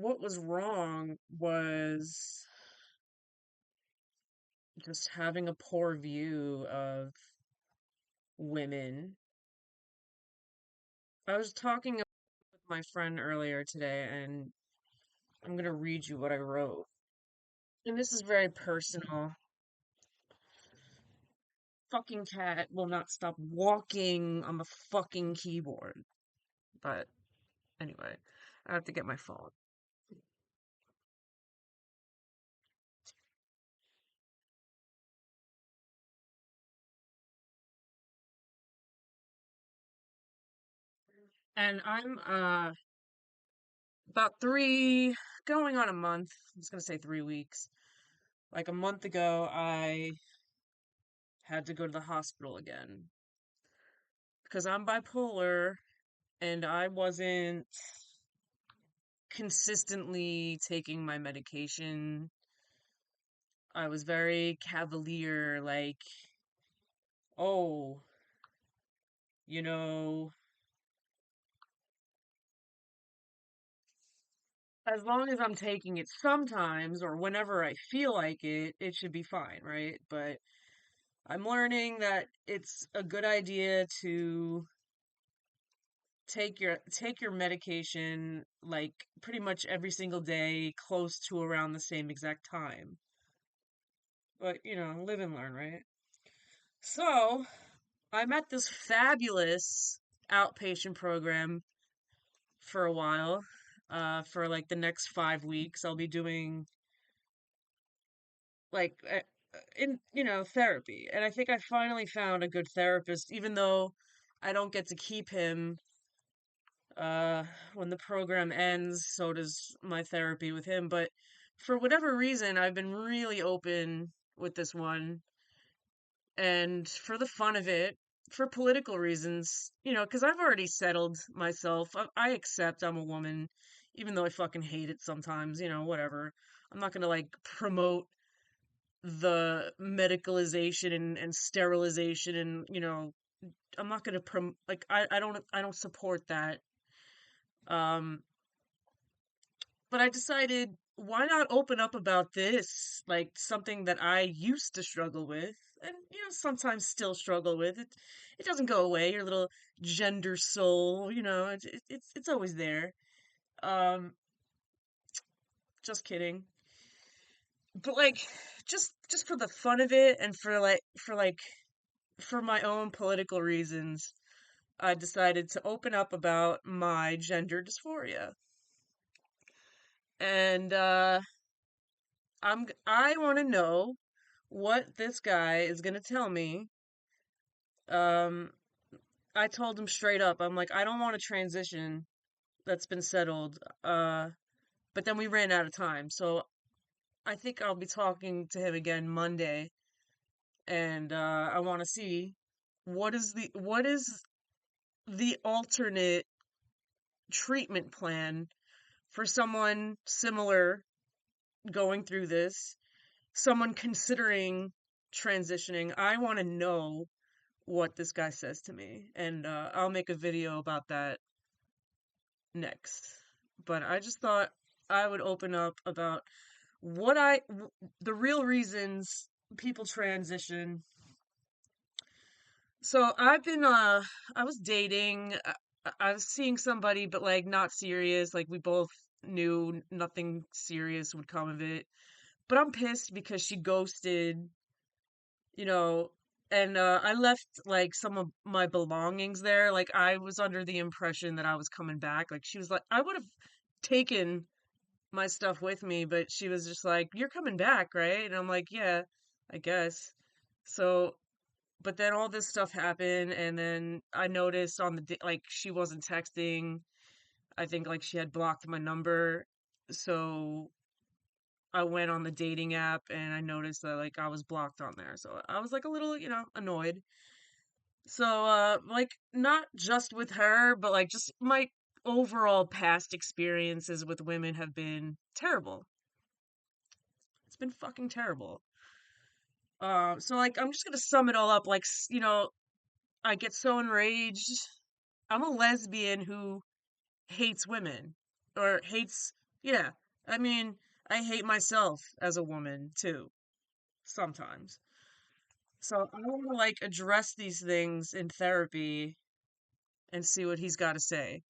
what was wrong was just having a poor view of women. I was talking with my friend earlier today, and I'm gonna read you what I wrote. And this is very personal. Fucking cat will not stop walking on the fucking keyboard. But anyway, I have to get my phone. And I'm about going on a month. I was gonna say 3 weeks. Like a month ago, I had to go to the hospital again because I'm bipolar and I wasn't consistently taking my medication. I was very cavalier, like, oh, you know, as long as I'm taking it sometimes or whenever I feel like it should be fine, right? But I'm learning that it's a good idea to take your medication like pretty much every single day close to around the same exact time. But, live and learn, right? So, I'm at this fabulous outpatient program for a while. For like the next 5 weeks, I'll be doing like in therapy, and I think I finally found a good therapist, even though I don't get to keep him uh when the program ends. So does my therapy with him, but for whatever reason, I've been really open with this one, and for the fun of it, for political reasons, because I've already settled myself. I accept I'm a woman, even though I fucking hate it sometimes, whatever. I'm not gonna like promote the medicalization and sterilization, and I'm not gonna like I don't support that. Um, but I decided, why not open up about this, like something that I used to struggle with, and sometimes still struggle with. It doesn't go away. Your little gender soul, it's always there. Um, just kidding. But like, just for the fun of it, and for my own political reasons, I decided to open up about my gender dysphoria. And I want to know what this guy is going to tell me. Um I told him straight up. I'm like, I don't want a transition that's been settled. But then we ran out of time. So I think I'll be talking to him again Monday, and I want to see what is the alternate treatment plan for someone similar going through this, someone considering transitioning. I want to know what this guy says to me, and I'll make a video about that next. But I just thought I would open up about the real reasons people transition. So I was dating, I was seeing somebody, but like not serious. Like we both knew nothing serious would come of it. But I'm pissed because she ghosted, you know, and I left like some of my belongings there. Like I was under the impression that I was coming back. Like she was like, I would have taken my stuff with me, but she was just like, "You're coming back, right?" And I'm like, "Yeah, I guess." So, but then all this stuff happened, and then I noticed on like she wasn't texting. I think like she had blocked my number. So I went on the dating app and I noticed that like I was blocked on there. So I was like a little, annoyed. So like not just with her, but like just my overall past experiences with women have been terrible. It's been fucking terrible. So like I'm just gonna sum it all up. Like I get so enraged. I'm a lesbian who hates women, or hates Yeah. I mean, I hate myself as a woman too, sometimes. So I want to like address these things in therapy and see what he's got to say.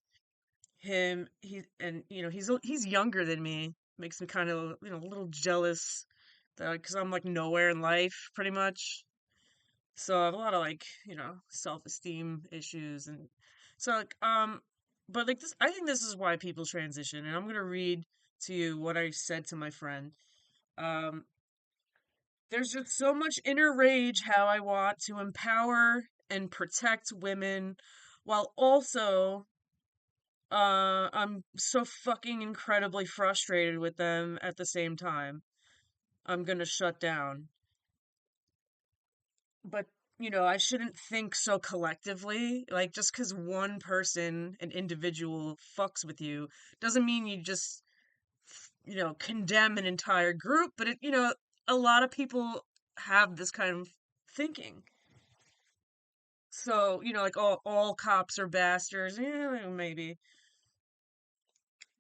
He's younger than me. Makes me kind of, a little jealous that because I'm like nowhere in life pretty much. So I have a lot of like, self-esteem issues and so like but like this I think this is why people transition and I'm going to read to you what I said to my friend. Um there's just so much inner rage how I want to empower and protect women while also I'm so fucking incredibly frustrated with them at the same time. I'm going to shut down. But I shouldn't think so collectively. Like, just because one person, an individual, fucks with you, doesn't mean you just, condemn an entire group. But a lot of people have this kind of thinking. So, like all cops are bastards. Yeah, maybe.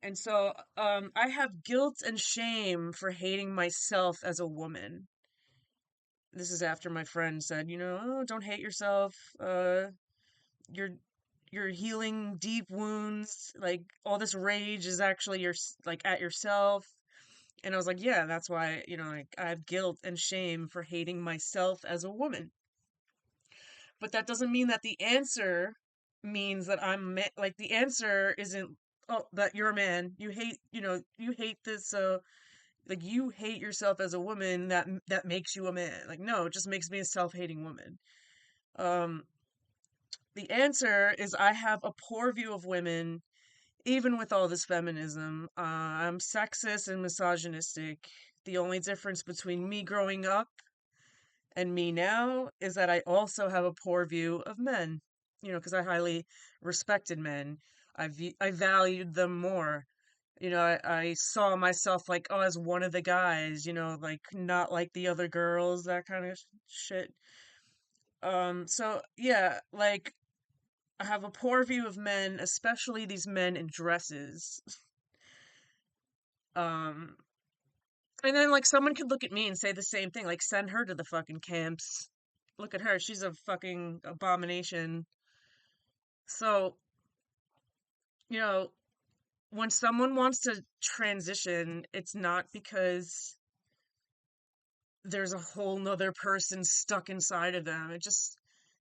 And so, I have guilt and shame for hating myself as a woman. This is after my friend said, oh, don't hate yourself. You're you're healing deep wounds. Like all this rage is actually like at yourself. And I was like, yeah, that's why, like I have guilt and shame for hating myself as a woman. But that doesn't mean that the answer means that like the answer isn't oh that you're a man. You hate this like you hate yourself as a woman that makes you a man. Like no, it just makes me a self-hating woman. Um the answer is I have a poor view of women even with all this feminism. I'm sexist and misogynistic. The only difference between me growing up and me now is that I also have a poor view of men, because I highly respected men. I valued them more. I saw myself like, oh, as one of the guys, like not like the other girls, that kind of shit. So yeah, like I have a poor view of men, especially these men in dresses. Um, and then like someone could look at me and say the same thing, like send her to the fucking camps. Look at her, she's a fucking abomination. So, you know, when someone wants to transition, it's not because there's a whole nother person stuck inside of them.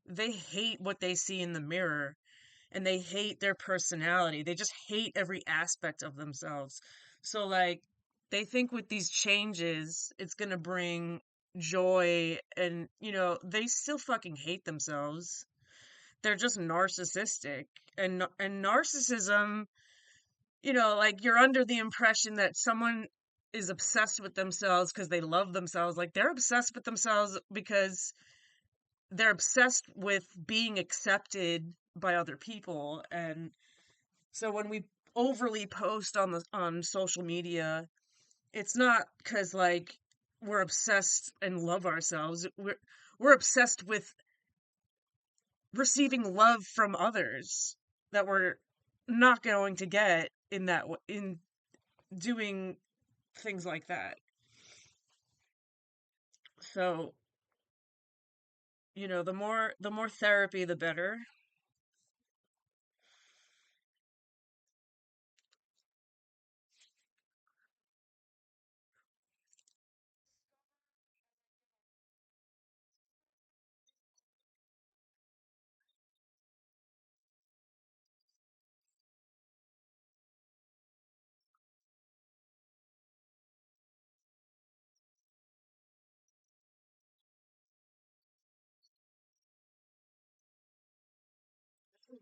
They hate what they see in the mirror and they hate their personality. They just hate every aspect of themselves. So, like, they think with these changes, it's gonna bring joy, and, they still fucking hate themselves. They're just narcissistic. And narcissism, like, you're under the impression that someone is obsessed with themselves because they love themselves. Like, they're obsessed with themselves because they're obsessed with being accepted by other people. And so when we overly post on social media, it's not because like we're obsessed and love ourselves. We're obsessed with receiving love from others that we're not going to get in doing things like that. So, the more therapy the better.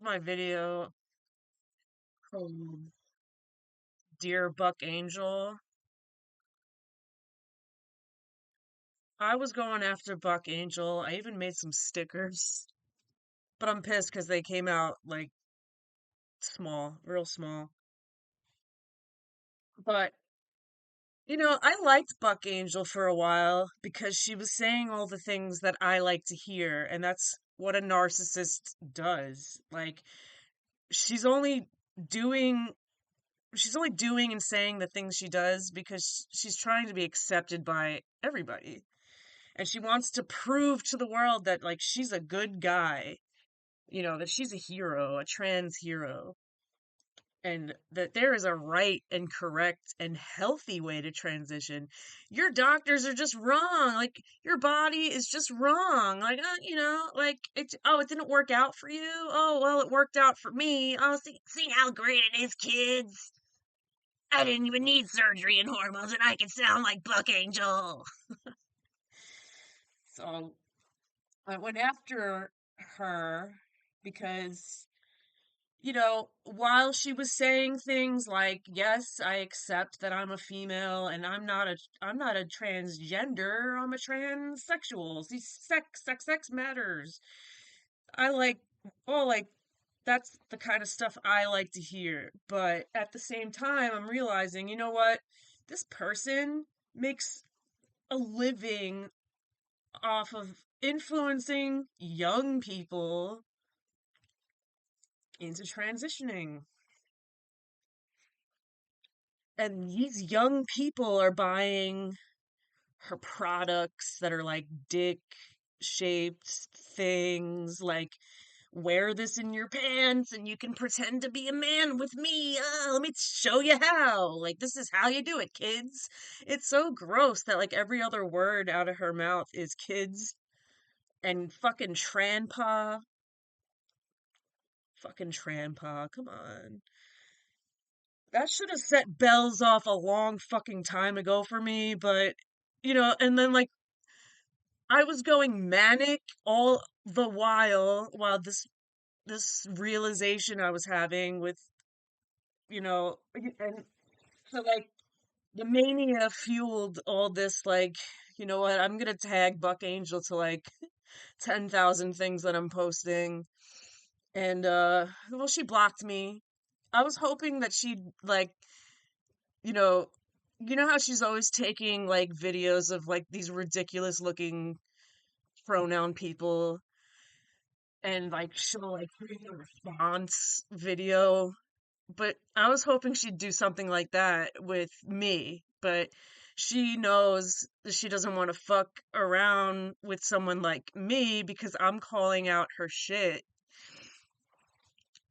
My video called Dear Buck Angel. I was going after Buck Angel. I even made some stickers. But I'm pissed because they came out like small, real small. But, I liked Buck Angel for a while because she was saying all the things that I like to hear, and that's what a narcissist does. Like, she's only doing she's only doing and saying the things she does because she's trying to be accepted by everybody. And she wants to prove to the world that like she's a good guy, that she's a hero, a trans hero, and that there is a right and correct and healthy way to transition. Your doctors are just wrong. Like your body is just wrong. Like like it didn't work out for you. Oh, well, it worked out for me. Oh, see how great it is, kids. I didn't even need surgery and hormones and I can sound like Buck Angel. So I went after her because while she was saying things like, "Yes, I accept that I'm a female and I'm not a transgender, I'm a transsexual. See, sex matters." I like like that's the kind of stuff I like to hear. But at the same time, I'm realizing, you know what? This person makes a living off of influencing young people into transitioning. And these young people are buying her products that are like dick shaped things, like wear this in your pants and you can pretend to be a man with me. Let me show you how. Like, this is how you do it, kids. It's so gross that like every other word out of her mouth is kids and fucking tranpa. Fucking tranpa. Come on. That should have set bells off a long fucking time ago for me, but and then like I was going manic all the while this realization I was having with, and so like the mania fueled all this like, you know what, I'm gonna tag Buck Angel to like 10,000 things that I'm posting. And well, she blocked me. I was hoping that she'd like you know, how she's always taking like videos of like these ridiculous looking pronoun people and like she'll like create a response video. But I was hoping she'd do something like that with me. But she knows that she doesn't want to fuck around with someone like me because I'm calling out her shit.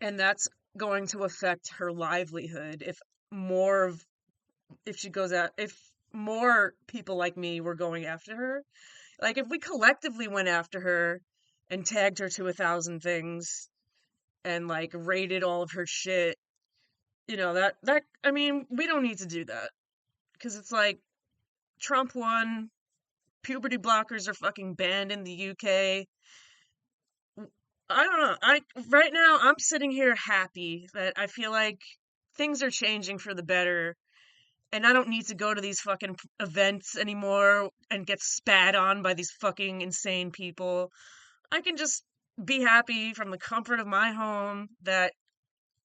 And that's going to affect her livelihood more of if she goes out if more people like me were going after her. Like if we collectively went after her and tagged her to 1,000 things and like rated all of her shit, that I mean, we don't need to do that because it's like Trump won, puberty blockers are fucking banned in the UK. I don't know. I Right now I'm sitting here happy that I feel like things are changing for the better and I don't need to go to these fucking events anymore and get spat on by these fucking insane people. I can just be happy from the comfort of my home that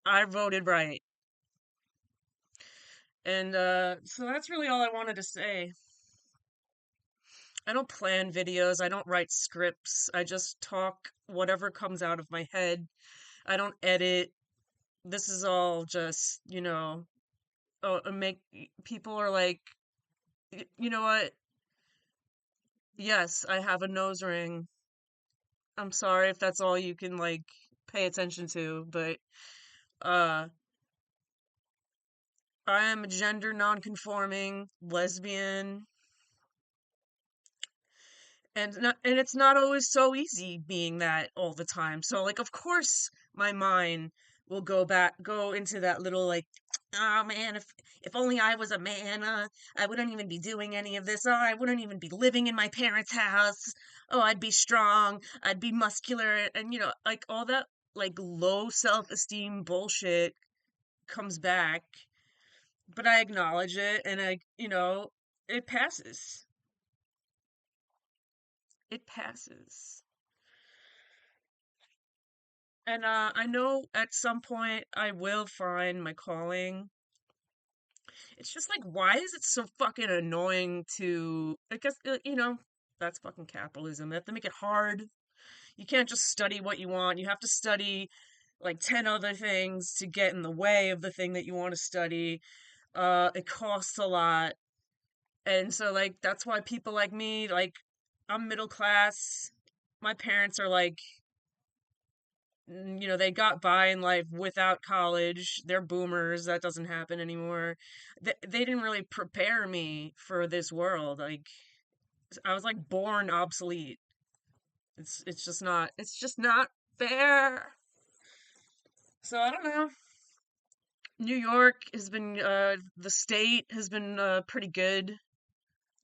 I voted right. And so that's really all I wanted to say. I don't plan videos, I don't write scripts. I just talk whatever comes out of my head. I don't edit. This is all just, make people are like, You know what? Yes, I have a nose ring. I'm sorry if that's all you can like pay attention to, but uh I am a gender non-conforming lesbian and it's not always so easy being that all the time. So like of course my mind will go into that little like, oh man, if only I was a man, I wouldn't even be doing any of this. Oh, I wouldn't even be living in my parents' house. Oh, I'd be strong, I'd be muscular, and like all that like low self-esteem bullshit comes back, but I acknowledge it and it passes. It passes. And I know at some point I will find my calling. It's just like, why is it so fucking annoying to, I guess, that's fucking capitalism. They have to make it hard. You can't just study what you want. You have to study, like 10 other things to get in the way of the thing that you want to study. It costs a lot. And so like that's why people like me, like I'm middle class. My parents are like, they got by in life without college. They're boomers. That doesn't happen anymore. They didn't really prepare me for this world. Like I was like born obsolete. It's just not fair. So I don't know. New York has been the state has been pretty good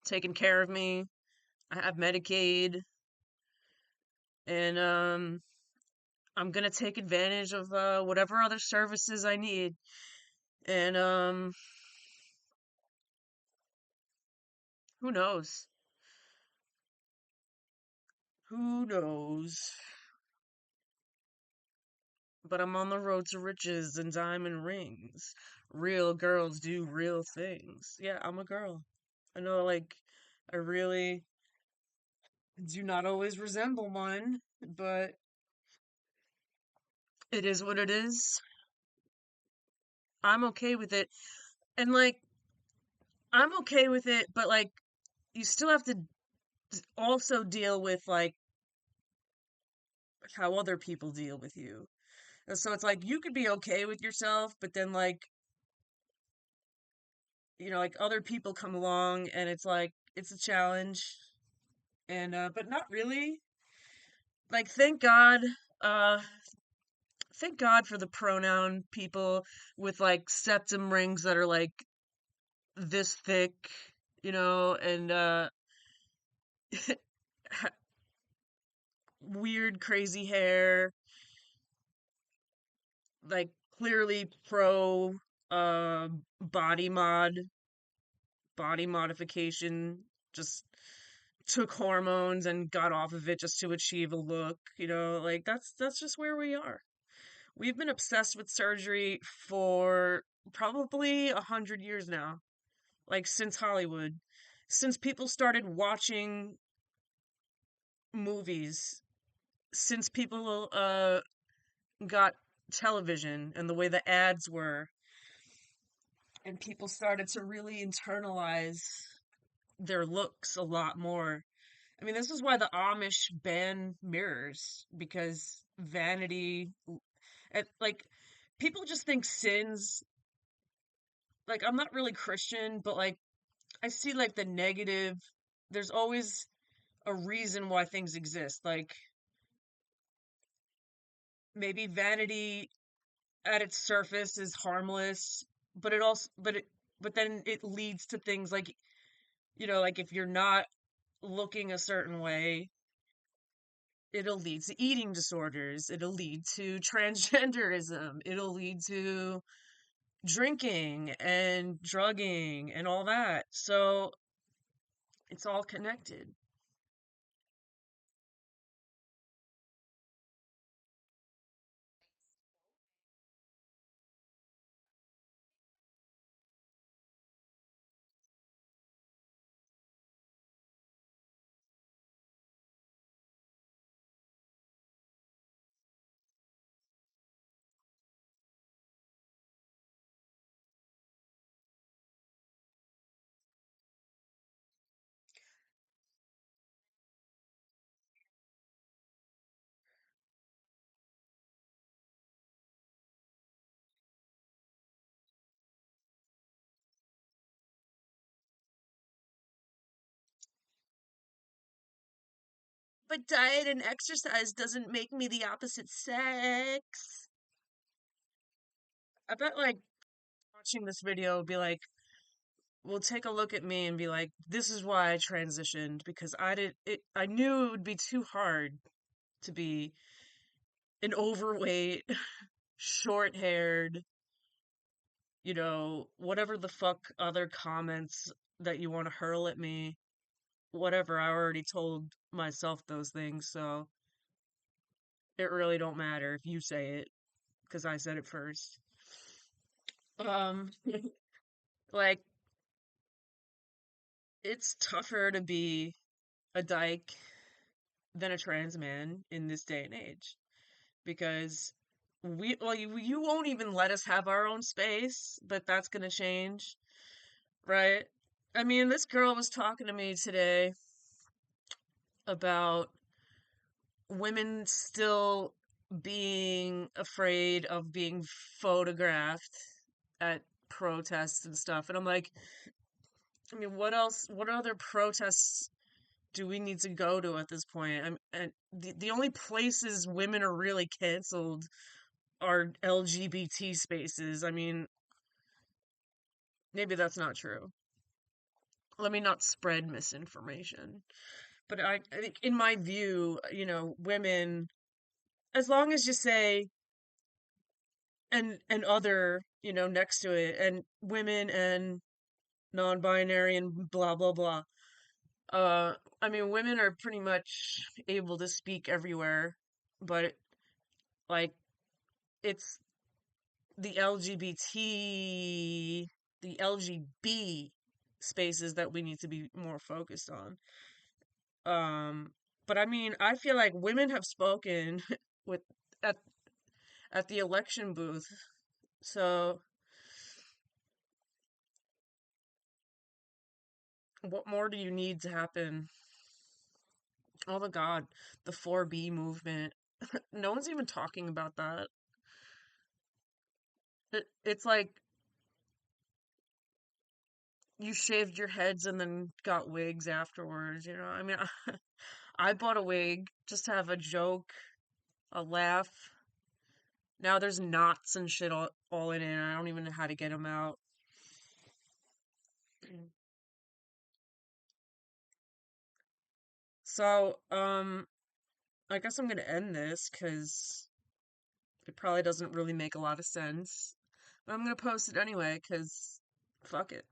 taking care of me. I have Medicaid, and I'm gonna take advantage of whatever other services I need. And who knows? Who knows? But I'm on the road to riches and diamond rings. Real girls do real things. Yeah, I'm a girl. I know, like, I really do not always resemble one, but it is what it is. I'm okay with it. And, like, I'm okay with it, but, like, you still have to also deal with, like, how other people deal with you. And so it's like, you could be okay with yourself, but then, like, like other people come along and it's like, it's a challenge. And, but not really. Like, uh, thank God for the pronoun people with like septum rings that are like this thick, and weird, crazy hair, like clearly pro uh body mod, body modification, just took hormones and got off of it just to achieve a look, like that's just where we are. We've been obsessed with surgery for probably 100 years now, like since Hollywood, since people started watching movies, since people got television and the way the ads were, and people started to really internalize their looks a lot more. I mean, this is why the Amish ban mirrors, because vanity, like, people just think sins. Like, I'm not really Christian, but like, I see like the negative. There's always a reason why things exist. Like, maybe vanity at its surface is harmless, but it also, but then it leads to things like, like if you're not looking a certain way, it'll lead to eating disorders, it'll lead to transgenderism, it'll lead to drinking and drugging and all that. So it's all connected. But diet and exercise doesn't make me the opposite sex. I bet like watching this video would be like, will take a look at me and be like, this is why I transitioned, because I knew it would be too hard to be an overweight, short-haired, whatever the fuck other comments that you want to hurl at me, whatever. I already told myself those things, so it really don't matter if you say it, because I said it first. Um, like, it's tougher to be a dyke than a trans man in this day and age, because you won't even let us have our own space, but that's gonna change, right? I mean, this girl was talking to me today about women still being afraid of being photographed at protests and stuff. And I'm like, I mean, what other protests do we need to go to at this point? And the only places women are really canceled are LGBT spaces. I mean, maybe that's not true. Let me not spread misinformation. But I think, in my view, women, as long as you say and other, next to it, and women and non-binary and blah blah blah. I mean, women are pretty much able to speak everywhere, but like it's the LGBT, the LGB spaces that we need to be more focused on. Um, but I mean, I feel like women have spoken with at at the election booth. So, what more do you need to happen? Oh my God, the 4B movement. No one's even talking about that. It's like you shaved your heads and then got wigs afterwards, you know? I mean, I bought a wig just to have a joke, a laugh. Now there's knots and shit all in it. And I don't even know how to get them out. So, I guess I'm gonna end this because it probably doesn't really make a lot of sense. But I'm gonna post it anyway because fuck it.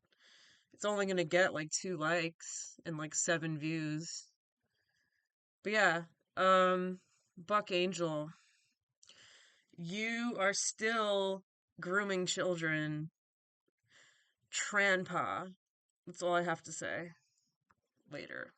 It's only gonna get like 2 likes and like 7 views. But yeah, Buck Angel, you are still grooming children. Tranpa. That's all I have to say. Later.